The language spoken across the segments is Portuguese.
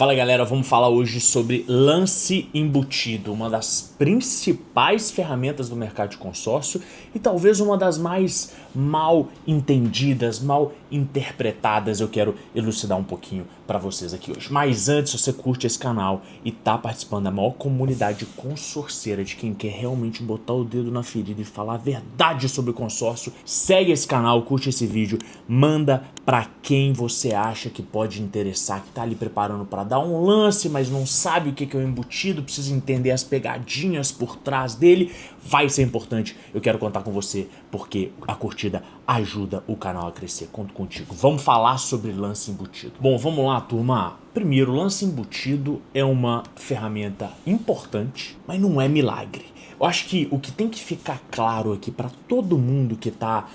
Fala galera, vamos falar hoje sobre lance embutido, uma das principais ferramentas do mercado de consórcio e talvez uma das mais mal entendidas, mal interpretadas. Eu quero elucidar um pouquinho para vocês aqui hoje. Mas antes, se você curte esse canal e tá participando da maior comunidade consorceira de quem quer realmente botar o dedo na ferida e falar a verdade sobre o consórcio, segue esse canal, curte esse vídeo, manda para quem você acha que pode interessar, que tá ali preparando para dar um lance, mas não sabe o que é o embutido, precisa entender as pegadinhas por trás dele. Vai ser importante, eu quero contar com você, porque a curtida ajuda o canal a crescer. Conto contigo. Vamos falar sobre lance embutido. Bom, vamos lá, turma. Primeiro, lance embutido é uma ferramenta importante, mas não é milagre. Eu acho que o que tem que ficar claro aqui para todo mundo que tá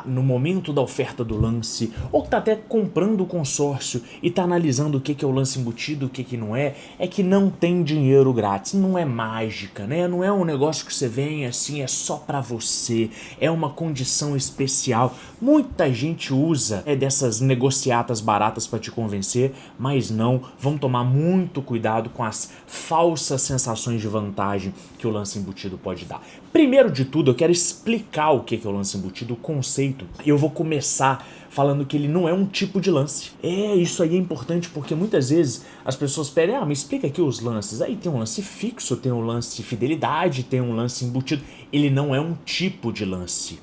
no momento da oferta do lance, ou que tá até comprando o consórcio e tá analisando o que é o lance embutido, o que não é que não tem dinheiro grátis, não é mágica, né? Não é um negócio que você vem assim, é só para você, é uma condição especial. Muita gente usa dessas negociatas baratas para te convencer, mas não, vamos tomar muito cuidado com as falsas sensações de vantagem que o lance embutido pode dar. Primeiro de tudo, eu quero explicar o que é o lance embutido, o conceito. Eu vou começar falando que ele não é um tipo de lance. Isso aí é importante porque muitas vezes as pessoas pedem, me explica aqui os lances. Aí tem um lance fixo, tem um lance fidelidade, tem um lance embutido. Ele não é um tipo de lance.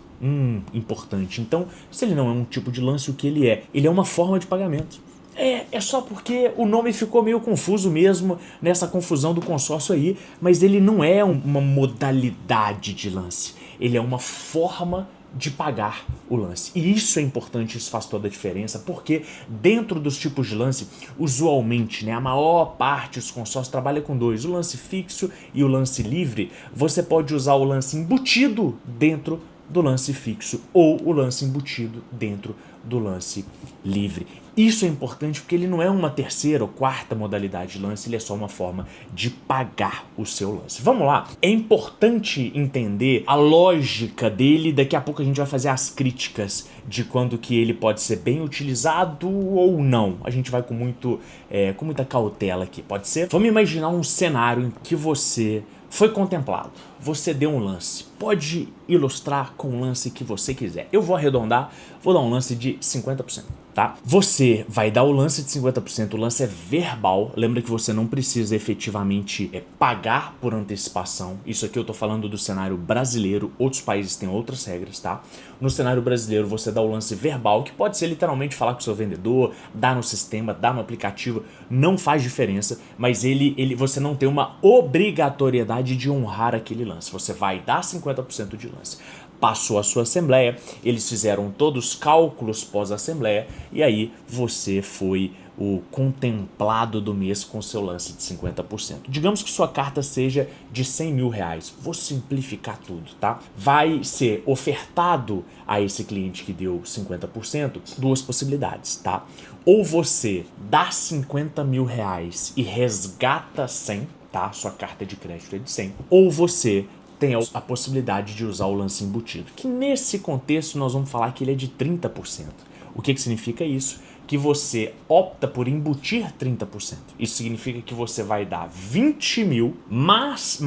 Importante. Então, se ele não é um tipo de lance, o que ele é? Ele é uma forma de pagamento. É só porque o nome ficou meio confuso mesmo nessa confusão do consórcio aí, mas ele não é uma modalidade de lance, ele é uma forma de pagar o lance. E isso é importante, isso faz toda a diferença, porque dentro dos tipos de lance, usualmente, a maior parte dos consórcios trabalha com dois, o lance fixo e o lance livre. Você pode usar o lance embutido dentro do lance fixo ou o lance embutido dentro do lance livre. Isso é importante porque ele não é uma terceira ou quarta modalidade de lance, ele é só uma forma de pagar o seu lance. Vamos lá, é importante entender a lógica dele, daqui a pouco a gente vai fazer as críticas de quando que ele pode ser bem utilizado ou não. A gente vai com muita cautela aqui, pode ser? Vamos imaginar um cenário em que você foi contemplado, você deu um lance, pode ilustrar com o lance que você quiser. Eu vou arredondar, vou dar um lance de 50%, tá? Você vai dar o lance de 50%, o lance é verbal, lembra que você não precisa efetivamente pagar por antecipação. Isso aqui eu tô falando do cenário brasileiro, outros países têm outras regras, tá? No cenário brasileiro você dá o lance verbal, que pode ser literalmente falar com o seu vendedor, dar no sistema, dar no aplicativo, não faz diferença, mas você não tem uma obrigatoriedade de honrar aquele lance. Você vai dar 50% de lance. Passou a sua assembleia, eles fizeram todos os cálculos pós-assembleia e aí você foi o contemplado do mês com seu lance de 50%. Digamos que sua carta seja de R$100 mil. Vou simplificar tudo, tá? Vai ser ofertado a esse cliente que deu 50% duas possibilidades, tá? Ou você dá R$50 mil e resgata 100, tá? Sua carta de crédito é de 100. Ou você tem a possibilidade de usar o lance embutido, que nesse contexto nós vamos falar que ele é de 30%. O que significa isso? Que você opta por embutir 30%. Isso significa que você vai dar 20 mil mais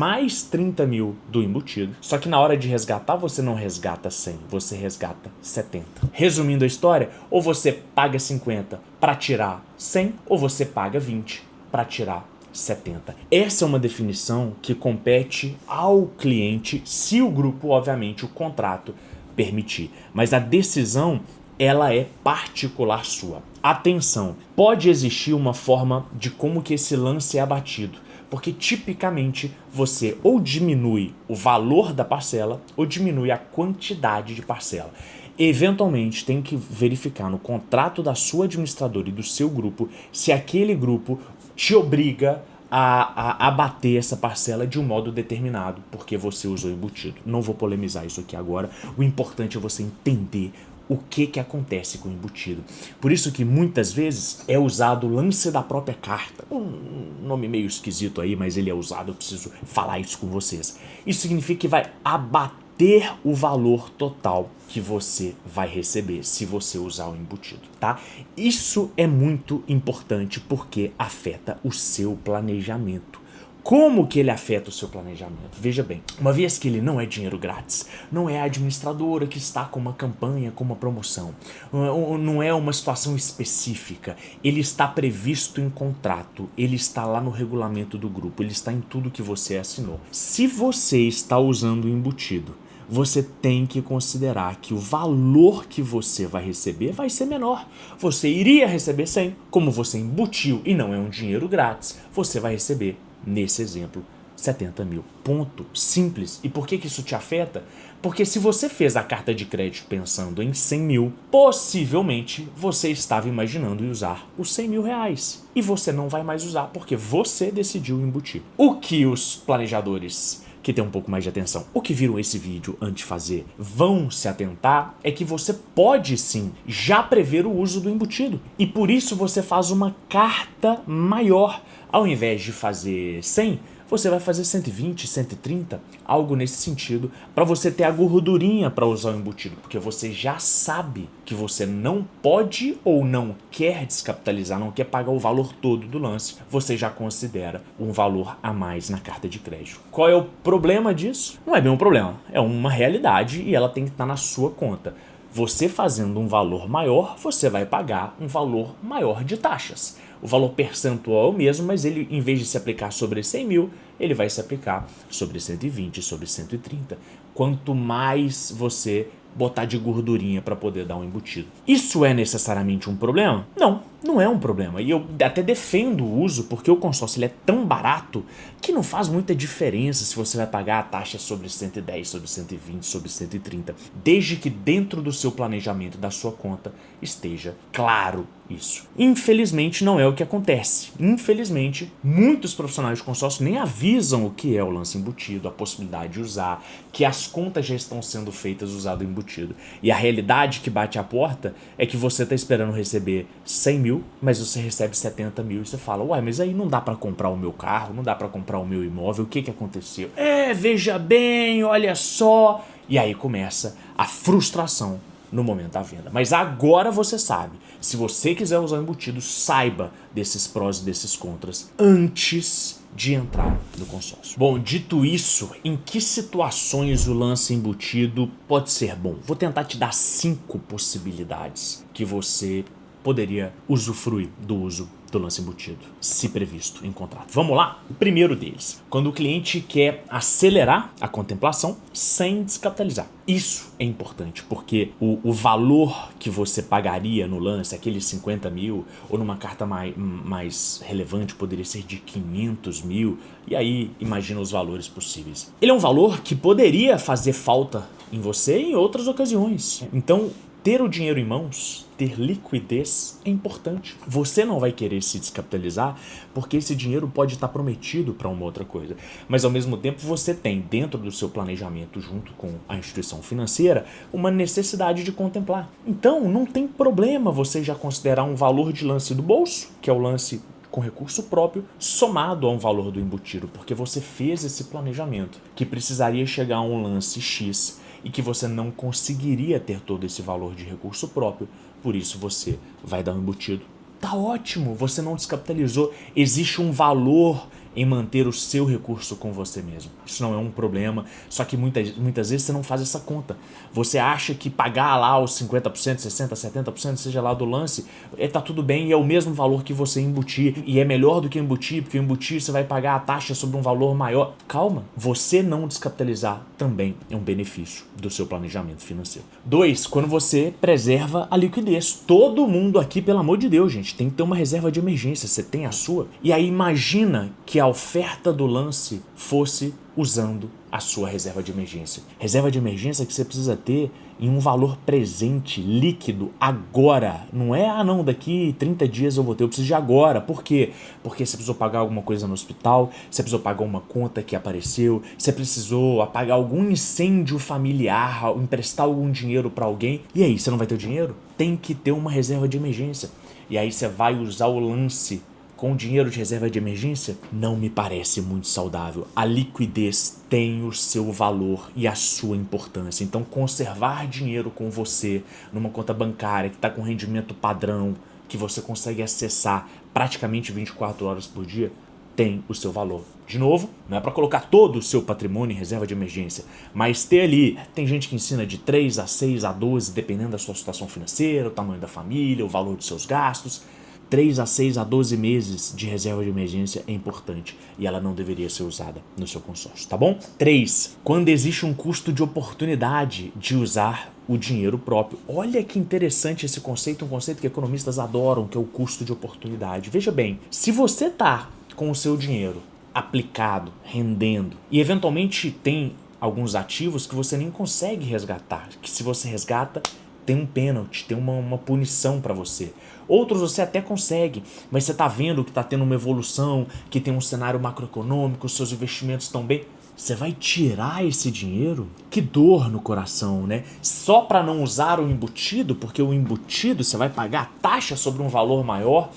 30 mil do embutido, só que na hora de resgatar você não resgata 100, você resgata 70. Resumindo a história, ou você paga 50 para tirar 100, ou você paga 20 para tirar 70. Essa é uma definição que compete ao cliente, se o grupo, obviamente, o contrato permitir. Mas a decisão, ela é particular sua. Atenção, pode existir uma forma de como que esse lance é abatido, porque tipicamente você ou diminui o valor da parcela ou diminui a quantidade de parcela. Eventualmente tem que verificar no contrato da sua administradora e do seu grupo se aquele grupo te obriga a abater essa parcela de um modo determinado, porque você usou embutido. Não vou polemizar isso aqui agora, o importante é você entender o que acontece com o embutido. Por isso que muitas vezes é usado o lance da própria carta. Um nome meio esquisito aí, mas ele é usado, eu preciso falar isso com vocês. Isso significa que vai abater ter o valor total que você vai receber se você usar o embutido, tá? Isso é muito importante porque afeta o seu planejamento. Como que ele afeta o seu planejamento? Veja bem, uma vez que ele não é dinheiro grátis, não é a administradora que está com uma campanha, com uma promoção, não é uma situação específica, ele está previsto em contrato, ele está lá no regulamento do grupo, ele está em tudo que você assinou. Se você está usando o embutido, você tem que considerar que o valor que você vai receber vai ser menor. Você iria receber 100, como você embutiu e não é um dinheiro grátis, você vai receber, nesse exemplo, 70 mil. Ponto. Simples. E por que isso te afeta? Porque se você fez a carta de crédito pensando em 100 mil, possivelmente você estava imaginando em usar os 100 mil reais. E você não vai mais usar porque você decidiu embutir. O que os planejadores que tem um pouco mais de atenção, o que viram esse vídeo antes de fazer, vão se atentar é que você pode sim já prever o uso do embutido. E por isso você faz uma carta maior. Ao invés de fazer 100, você vai fazer 120, 130, algo nesse sentido, para você ter a gordurinha para usar o embutido, porque você já sabe que você não pode ou não quer descapitalizar, não quer pagar o valor todo do lance, você já considera um valor a mais na carta de crédito. Qual é o problema disso? Não é bem um problema, é uma realidade e ela tem que estar na sua conta. Você fazendo um valor maior, você vai pagar um valor maior de taxas. O valor percentual é o mesmo, mas ele, em vez de se aplicar sobre 100 mil, ele vai se aplicar sobre 120, sobre 130. Quanto mais você botar de gordurinha para poder dar um embutido. Isso é necessariamente um problema? Não, não é um problema. E eu até defendo o uso porque o consórcio ele é tão barato que não faz muita diferença se você vai pagar a taxa sobre 110, sobre 120, sobre 130, desde que dentro do seu planejamento, da sua conta, esteja claro isso. Infelizmente não é o que acontece. Infelizmente, muitos profissionais de consórcio nem avisam o que é o lance embutido, a possibilidade de usar, que as contas já estão sendo feitas usando embutido. E a realidade que bate à porta é que você está esperando receber 100 mil, mas você recebe 70 mil e você fala, uai, mas aí não dá para comprar o meu carro, não dá para comprar o meu imóvel, o que aconteceu? Veja bem, olha só. E aí começa a frustração no momento da venda. Mas agora você sabe. Se você quiser usar o embutido, saiba desses prós e desses contras antes de entrar no consórcio. Bom, dito isso, em que situações o lance embutido pode ser bom? Vou tentar te dar 5 possibilidades que você poderia usufruir do uso do lance embutido, se previsto em contrato. Vamos lá? O primeiro deles, quando o cliente quer acelerar a contemplação sem descapitalizar. Isso é importante, porque o valor que você pagaria no lance, aqueles 50 mil, ou numa carta mais relevante, poderia ser de 500 mil, e aí imagina os valores possíveis. Ele é um valor que poderia fazer falta em você em outras ocasiões. Então, ter o dinheiro em mãos, ter liquidez é importante. Você não vai querer se descapitalizar porque esse dinheiro pode estar prometido para uma outra coisa. Mas ao mesmo tempo você tem dentro do seu planejamento junto com a instituição financeira uma necessidade de contemplar. Então não tem problema você já considerar um valor de lance do bolso, que é o lance com recurso próprio, somado a um valor do embutido, porque você fez esse planejamento que precisaria chegar a um lance X e que você não conseguiria ter todo esse valor de recurso próprio, por isso você vai dar um embutido. Tá ótimo, você não descapitalizou, existe um valor em manter o seu recurso com você mesmo. Isso não é um problema, só que muitas vezes você não faz essa conta. Você acha que pagar lá os 50%, 60%, 70%, seja lá do lance, tá tudo bem e é o mesmo valor que você embutir. E é melhor do que embutir, porque embutir você vai pagar a taxa sobre um valor maior. Calma, você não descapitalizar também é um benefício do seu planejamento financeiro. 2, quando você preserva a liquidez. Todo mundo aqui, pelo amor de Deus, gente, tem que ter uma reserva de emergência. Você tem a sua? E aí imagina que a oferta do lance fosse usando a sua reserva de emergência. Reserva de emergência que você precisa ter em um valor presente, líquido, agora. Não é, não, daqui 30 dias eu vou ter, eu preciso de agora. Por quê? Porque você precisou pagar alguma coisa no hospital, você precisou pagar uma conta que apareceu, você precisou apagar algum incêndio familiar, emprestar algum dinheiro para alguém. E aí, você não vai ter o dinheiro? Tem que ter uma reserva de emergência. E aí você vai usar o lance com dinheiro de reserva de emergência, não me parece muito saudável. A liquidez tem o seu valor e a sua importância. Então, conservar dinheiro com você numa conta bancária que está com rendimento padrão, que você consegue acessar praticamente 24 horas por dia, tem o seu valor. De novo, não é para colocar todo o seu patrimônio em reserva de emergência, mas ter ali, tem gente que ensina de 3 a 6 a 12, dependendo da sua situação financeira, o tamanho da família, o valor dos seus gastos. 3 a 6 a 12 meses de reserva de emergência é importante e ela não deveria ser usada no seu consórcio, tá bom? 3. Quando existe um custo de oportunidade de usar o dinheiro próprio. Olha que interessante esse conceito, um conceito que economistas adoram, que é o custo de oportunidade. Veja bem, se você tá com o seu dinheiro aplicado, rendendo, e eventualmente tem alguns ativos que você nem consegue resgatar, que se você resgata, tem um pênalti, tem uma punição para você. Outros você até consegue, mas você está vendo que está tendo uma evolução, que tem um cenário macroeconômico, seus investimentos estão bem. Você vai tirar esse dinheiro? Que dor no coração, né? Só para não usar o embutido, porque o embutido você vai pagar taxa sobre um valor maior?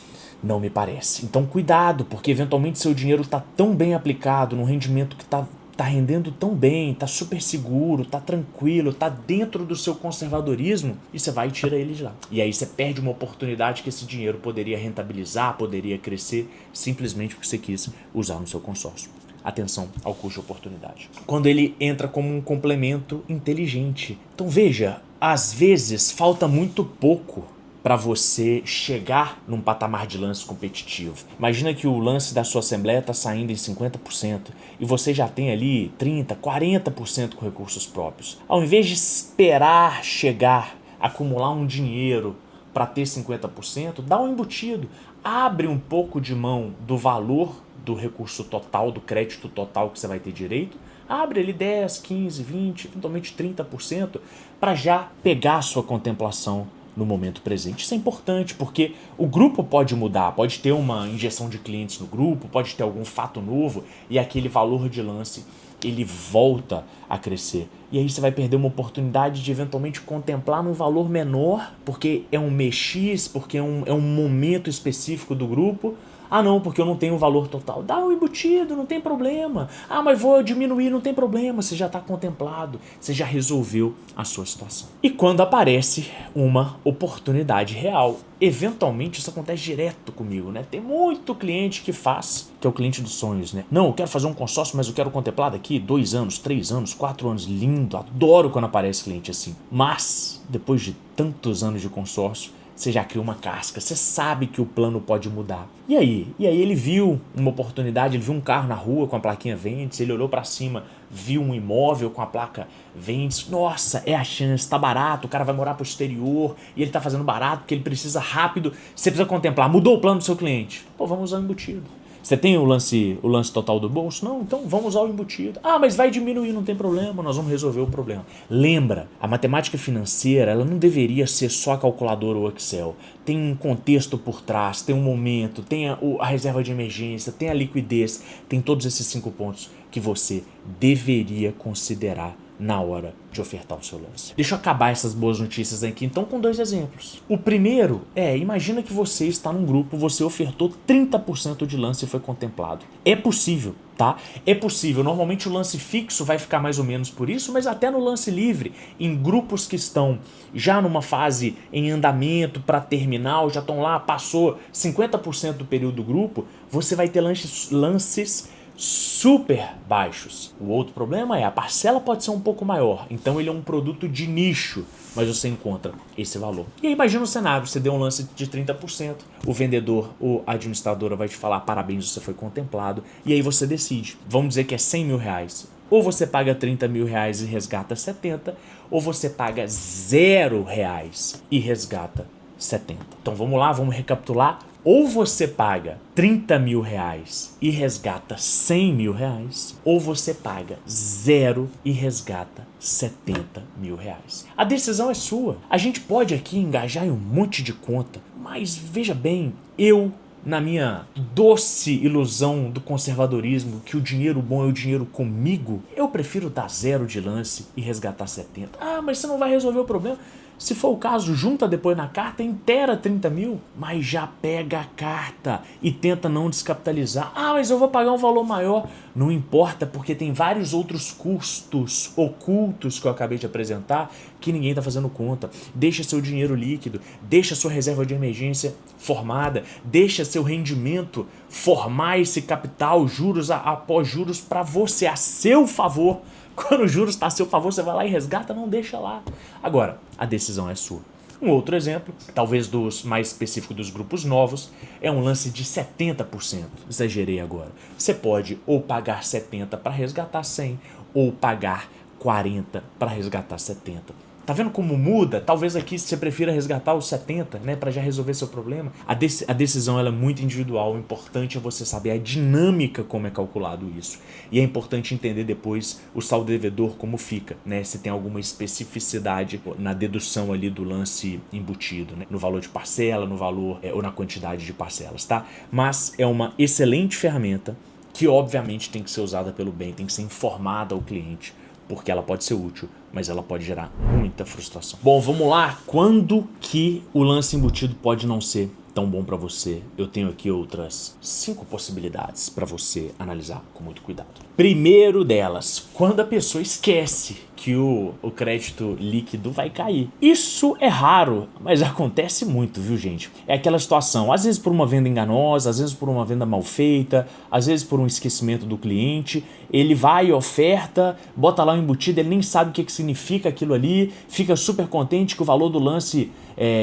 Não me parece. Então cuidado, porque eventualmente seu dinheiro está tão bem aplicado, num rendimento que está rendendo tão bem, tá super seguro, tá tranquilo, tá dentro do seu conservadorismo e você vai e tira ele de lá. E aí você perde uma oportunidade que esse dinheiro poderia rentabilizar, poderia crescer, simplesmente porque você quis usar no seu consórcio. Atenção ao custo de oportunidade. Quando ele entra como um complemento inteligente. Então veja, às vezes falta muito pouco para você chegar num patamar de lance competitivo. Imagina que o lance da sua assembleia está saindo em 50% e você já tem ali 30%, 40% com recursos próprios. Ao invés de esperar chegar, acumular um dinheiro para ter 50%, dá um embutido. Abre um pouco de mão do valor do recurso total, do crédito total que você vai ter direito. Abre ali 10, 15, 20, eventualmente 30% para já pegar a sua contemplação no momento presente. Isso é importante porque o grupo pode mudar, pode ter uma injeção de clientes no grupo, pode ter algum fato novo e aquele valor de lance ele volta a crescer. E aí você vai perder uma oportunidade de eventualmente contemplar num valor menor, porque é um MX, porque é um momento específico do grupo. Ah não, porque eu não tenho o valor total. Dá um embutido, não tem problema. Ah, mas vou diminuir, não tem problema. Você já está contemplado, você já resolveu a sua situação. E quando aparece uma oportunidade real, eventualmente isso acontece direto comigo, né? Tem muito cliente que faz, que é o cliente dos sonhos, né? Não, eu quero fazer um consórcio, mas eu quero contemplar daqui 2 anos, 3 anos, 4 anos. Lindo, adoro quando aparece cliente assim. Mas, depois de tantos anos de consórcio, você já criou uma casca, você sabe que o plano pode mudar. E aí? Ele viu uma oportunidade, ele viu um carro na rua com a plaquinha Ventes, ele olhou pra cima, viu um imóvel com a placa Ventes. Nossa, é a chance, tá barato, o cara vai morar pro exterior e ele tá fazendo barato porque ele precisa rápido. Você precisa contemplar, mudou o plano do seu cliente. Pô, vamos usar o embutido. Você tem o lance total do bolso? Não, então vamos usar o embutido. Ah, mas vai diminuir, não tem problema, nós vamos resolver o problema. Lembra, a matemática financeira ela não deveria ser só a calculadora ou Excel. Tem um contexto por trás, tem um momento, tem a reserva de emergência, tem a liquidez, tem todos esses 5 pontos que você deveria considerar na hora de ofertar o seu lance. Deixa eu acabar essas boas notícias aqui, então, com 2 exemplos. O primeiro imagina que você está num grupo, você ofertou 30% de lance e foi contemplado. É possível, tá? É possível. Normalmente o lance fixo vai ficar mais ou menos por isso, mas até no lance livre, em grupos que estão já numa fase em andamento para terminal, já estão lá, passou 50% do período do grupo, você vai ter lances super baixos. O outro problema é a parcela pode ser um pouco maior, então ele é um produto de nicho, mas você encontra esse valor. E aí imagina o cenário, você deu um lance de 30%, o vendedor ou a administradora vai te falar parabéns, você foi contemplado, e aí você decide, vamos dizer que é 100 mil reais. Ou você paga 30 mil reais e resgata 70, ou você paga 0 reais e resgata 70. Então vamos lá, vamos recapitular. Ou você paga 30 mil reais e resgata 100 mil reais, ou você paga 0 e resgata 70 mil reais. A decisão é sua. A gente pode aqui engajar em um monte de conta, mas veja bem, na minha doce ilusão do conservadorismo, que o dinheiro bom é o dinheiro comigo, eu prefiro dar 0 de lance e resgatar 70. Ah, mas você não vai resolver o problema. Se for o caso, junta depois na carta inteira 30 mil, mas já pega a carta e tenta não descapitalizar. Ah, mas eu vou pagar um valor maior. Não importa, porque tem vários outros custos ocultos que eu acabei de apresentar que ninguém está fazendo conta. Deixa seu dinheiro líquido, deixa sua reserva de emergência formada, deixa seu rendimento formar esse capital, juros após juros, para você, a seu favor. Quando o juros está a seu favor, você vai lá e resgata, não deixa lá. Agora, a decisão é sua. Um outro exemplo, talvez dos mais específico dos grupos novos, é um lance de 70%. Exagerei agora. Você pode ou pagar 70 para resgatar 100, ou pagar 40 para resgatar 70. Tá vendo como muda? Talvez aqui você prefira resgatar os 70, né, para já resolver seu problema. A decisão ela é muito individual. O importante é você saber a dinâmica como é calculado isso. E é importante entender depois o saldo devedor como fica, né, se tem alguma especificidade na dedução ali do lance embutido, né, no valor de parcela, no valor ou na quantidade de parcelas, tá? Mas é uma excelente ferramenta que obviamente tem que ser usada pelo bem, tem que ser informada ao cliente, porque ela pode ser útil, mas ela pode gerar muita frustração. Bom, vamos lá. Quando que o lance embutido pode não ser tão bom para você? Eu tenho aqui outras 5 possibilidades para você analisar com muito cuidado. Primeiro delas, quando a pessoa esquece que o crédito líquido vai cair. Isso é raro, mas acontece muito, viu, gente? É aquela situação, às vezes por uma venda enganosa, às vezes por uma venda mal feita, às vezes por um esquecimento do cliente, ele vai, oferta, bota lá o embutido, ele nem sabe o que significa aquilo ali, fica super contente que o valor do lance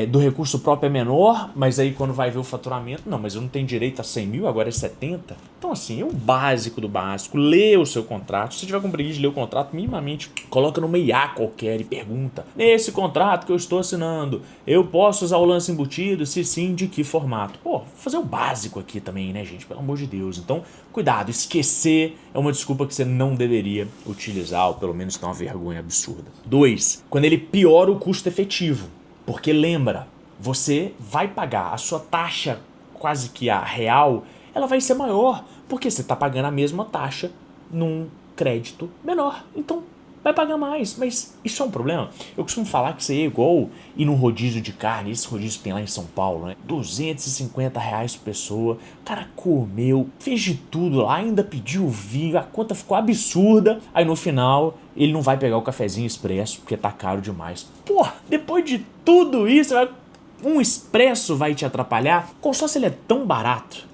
do recurso próprio é menor, mas aí quando vai ver o faturamento, não, mas eu não tenho direito a 100 mil, agora é 70. Então assim, é o básico do básico, lê o seu contrato, se tiver com preguiça de ler o contrato, minimamente coloca numa IA qualquer e pergunta, nesse contrato que eu estou assinando, eu posso usar o lance embutido? Se sim, de que formato? Pô, vou fazer o básico aqui também, né, gente? Pelo amor de Deus. Então, cuidado, esquecer é uma desculpa que você não deveria utilizar, ou pelo menos tem uma vergonha absurda. 2, quando ele piora o custo efetivo. Porque lembra, você vai pagar a sua taxa, quase que a real, ela vai ser maior, porque você está pagando a mesma taxa num crédito menor. Então, vai pagar mais, mas isso é um problema. Eu costumo falar que isso aí é igual ir num rodízio de carne, esse rodízio que tem lá em São Paulo, né? R$250 por pessoa, o cara comeu, fez de tudo lá, ainda pediu vinho, a conta ficou absurda, aí no final ele não vai pegar o cafezinho expresso, porque tá caro demais. Pô, depois de tudo isso, um expresso vai te atrapalhar? O consórcio ele é tão barato,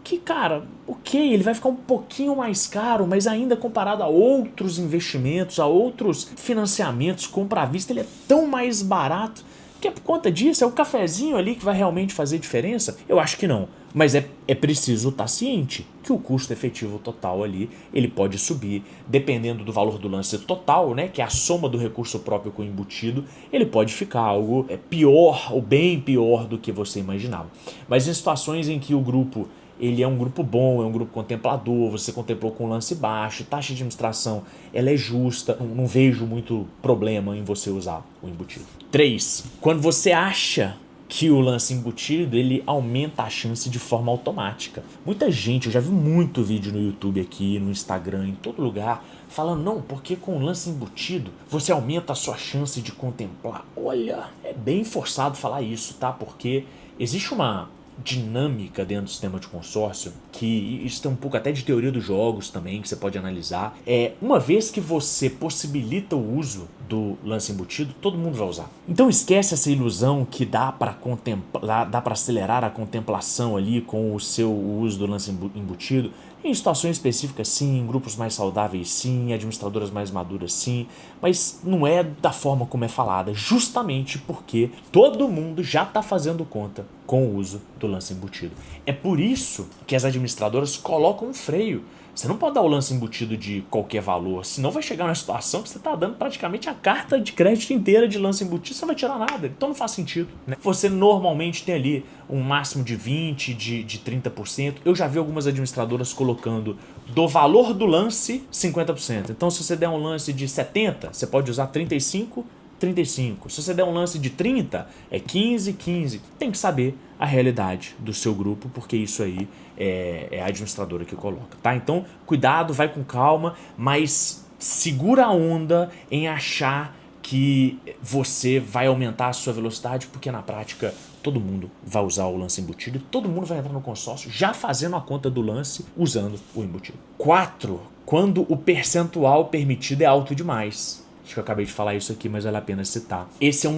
que, cara, ok, ele vai ficar um pouquinho mais caro, mas ainda comparado a outros investimentos, a outros financiamentos, compra à vista, ele é tão mais barato, que é por conta disso, é o cafezinho ali que vai realmente fazer diferença? Eu acho que não, mas é preciso estar ciente que o custo efetivo total ali, ele pode subir, dependendo do valor do lance total, né, que é a soma do recurso próprio com o embutido, ele pode ficar algo pior, ou bem pior do que você imaginava. Mas em situações em que o grupo ele é um grupo bom, é um grupo contemplador, você contemplou com lance baixo, taxa de administração, ela é justa, não vejo muito problema em você usar o embutido. 3, quando você acha que o lance embutido, ele aumenta a chance de forma automática. Muita gente, eu já vi muito vídeo no YouTube aqui, no Instagram, em todo lugar, falando, não, porque com o lance embutido, você aumenta a sua chance de contemplar. Olha, é bem forçado falar isso, tá? Porque existe uma dinâmica dentro do sistema de consórcio, que isso tem um pouco até de teoria dos jogos também, que você pode analisar. Uma vez que você possibilita o uso do lance embutido, todo mundo vai usar. Então esquece essa ilusão que dá para contemplar, dá para acelerar a contemplação ali com o seu uso do lance embutido. Em situações específicas sim, em grupos mais saudáveis sim, administradoras mais maduras sim, mas não é da forma como é falada, justamente porque todo mundo já está fazendo conta com o uso do lance embutido. É por isso que as administradoras colocam um freio. Você não pode dar o lance embutido de qualquer valor, senão vai chegar numa situação que você está dando praticamente a carta de crédito inteira de lance embutido, você não vai tirar nada, então não faz sentido, né? Você normalmente tem ali um máximo de 20%, de 30%, eu já vi algumas administradoras colocando do valor do lance 50%, então se você der um lance de 70%, você pode usar 35%, se você der um lance de 30, é 15. Tem que saber a realidade do seu grupo, porque isso aí é a administradora que coloca, tá? Então, cuidado, vai com calma, mas segura a onda em achar que você vai aumentar a sua velocidade, porque na prática todo mundo vai usar o lance embutido e todo mundo vai entrar no consórcio já fazendo a conta do lance usando o embutido. 4. Quando o percentual permitido é alto demais. Acho que eu acabei de falar isso aqui, mas vale a pena citar. Esse é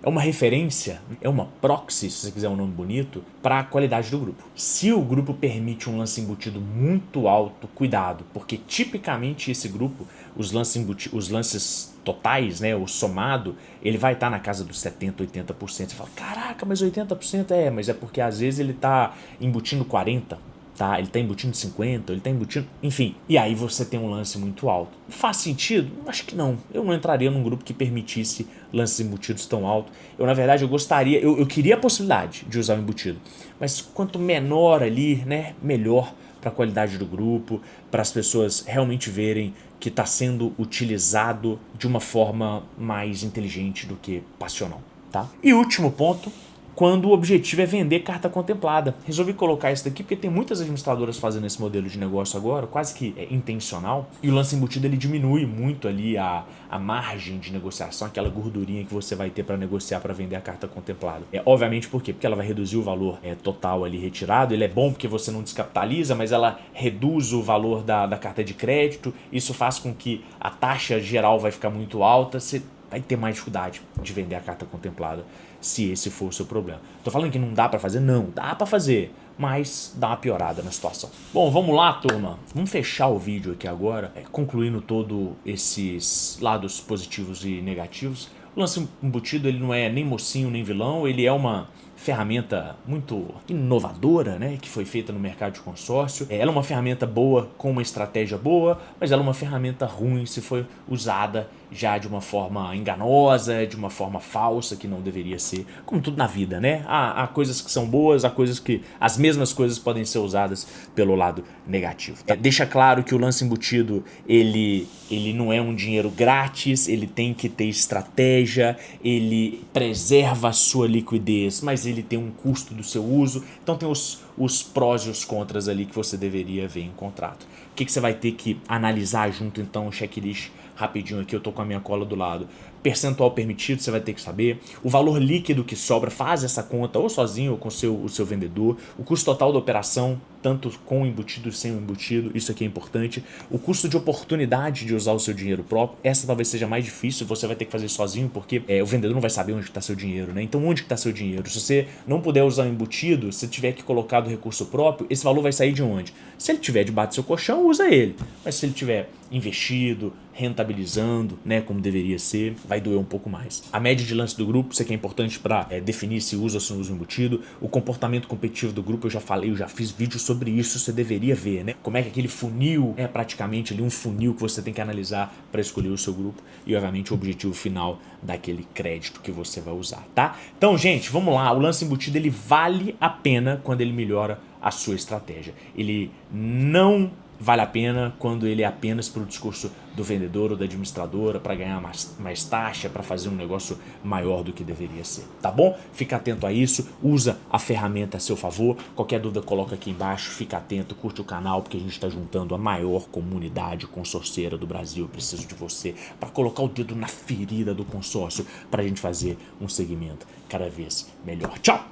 uma referência, é uma proxy, se você quiser um nome bonito, para a qualidade do grupo. Se o grupo permite um lance embutido muito alto, cuidado, porque tipicamente esse grupo, os lances totais, né, o somado, ele vai estar na casa dos 70%, 80%. Você fala, caraca, mas 80% mas é porque às vezes ele está embutindo 40%. Tá? Ele tá embutindo 50, ele tá embutindo... Enfim, e aí você tem um lance muito alto. Faz sentido? Acho que não. Eu não entraria num grupo que permitisse lances embutidos tão altos. Na verdade, eu queria a possibilidade de usar o embutido. Mas quanto menor ali, né, melhor para a qualidade do grupo, para as pessoas realmente verem que está sendo utilizado de uma forma mais inteligente do que passional, tá? E último ponto, quando o objetivo é vender carta contemplada. Resolvi colocar isso daqui porque tem muitas administradoras fazendo esse modelo de negócio agora, quase que intencional, e o lance embutido ele diminui muito ali a margem de negociação, aquela gordurinha que você vai ter para negociar para vender a carta contemplada. Obviamente por quê? Porque ela vai reduzir o valor total ali retirado, ele é bom porque você não descapitaliza, mas ela reduz o valor da carta de crédito, isso faz com que a taxa geral vai ficar muito alta, você vai ter mais dificuldade de vender a carta contemplada, se esse for o seu problema. Tô falando que não dá pra fazer? Não, dá pra fazer, mas dá uma piorada na situação. Bom, vamos lá, turma. Vamos fechar o vídeo aqui agora, concluindo todos esses lados positivos e negativos. O lance embutido ele não é nem mocinho nem vilão, ele é uma ferramenta muito inovadora, né, que foi feita no mercado de consórcio. Ela é uma ferramenta boa com uma estratégia boa, mas ela é uma ferramenta ruim se for usada já de uma forma enganosa, de uma forma falsa, que não deveria ser, como tudo na vida, né? Há coisas que são boas, há coisas que as mesmas coisas podem ser usadas pelo lado negativo. Deixa claro que o lance embutido, ele não é um dinheiro grátis, ele tem que ter estratégia, ele preserva a sua liquidez, mas ele tem um custo do seu uso, então tem os prós e os contras ali que você deveria ver em contrato. O que você vai ter que analisar junto, então, o checklist rapidinho aqui, eu tô com a minha cola do lado. Percentual permitido, você vai ter que saber. O valor líquido que sobra, faz essa conta ou sozinho ou com o seu vendedor. O custo total da operação, tanto com o embutido e sem o embutido, isso aqui é importante. O custo de oportunidade de usar o seu dinheiro próprio, essa talvez seja mais difícil, você vai ter que fazer sozinho, porque o vendedor não vai saber onde está seu dinheiro, né? Então onde está seu dinheiro? Se você não puder usar o embutido, se tiver que colocar do recurso próprio, esse valor vai sair de onde? Se ele tiver debaixo do seu colchão, usa ele. Mas se ele tiver investido, rentabilizando, né, como deveria ser, vai doer um pouco mais. A média de lance do grupo, isso aqui é importante para definir se usa ou se não usa o embutido. O comportamento competitivo do grupo, eu já falei, eu já fiz vídeo sobre isso, você deveria ver, né? Como é que aquele funil é praticamente ali um funil que você tem que analisar para escolher o seu grupo e, obviamente, o objetivo final daquele crédito que você vai usar, tá? Então, gente, vamos lá. O lance embutido, ele vale a pena quando ele melhora a sua estratégia. Ele não vale a pena quando ele é apenas para o discurso do vendedor ou da administradora para ganhar mais taxa, para fazer um negócio maior do que deveria ser, tá bom? Fica atento a isso, usa a ferramenta a seu favor. Qualquer dúvida coloca aqui embaixo, fica atento, curte o canal, porque a gente está juntando a maior comunidade consorcieira do Brasil. Eu preciso de você para colocar o dedo na ferida do consórcio para a gente fazer um segmento cada vez melhor. Tchau!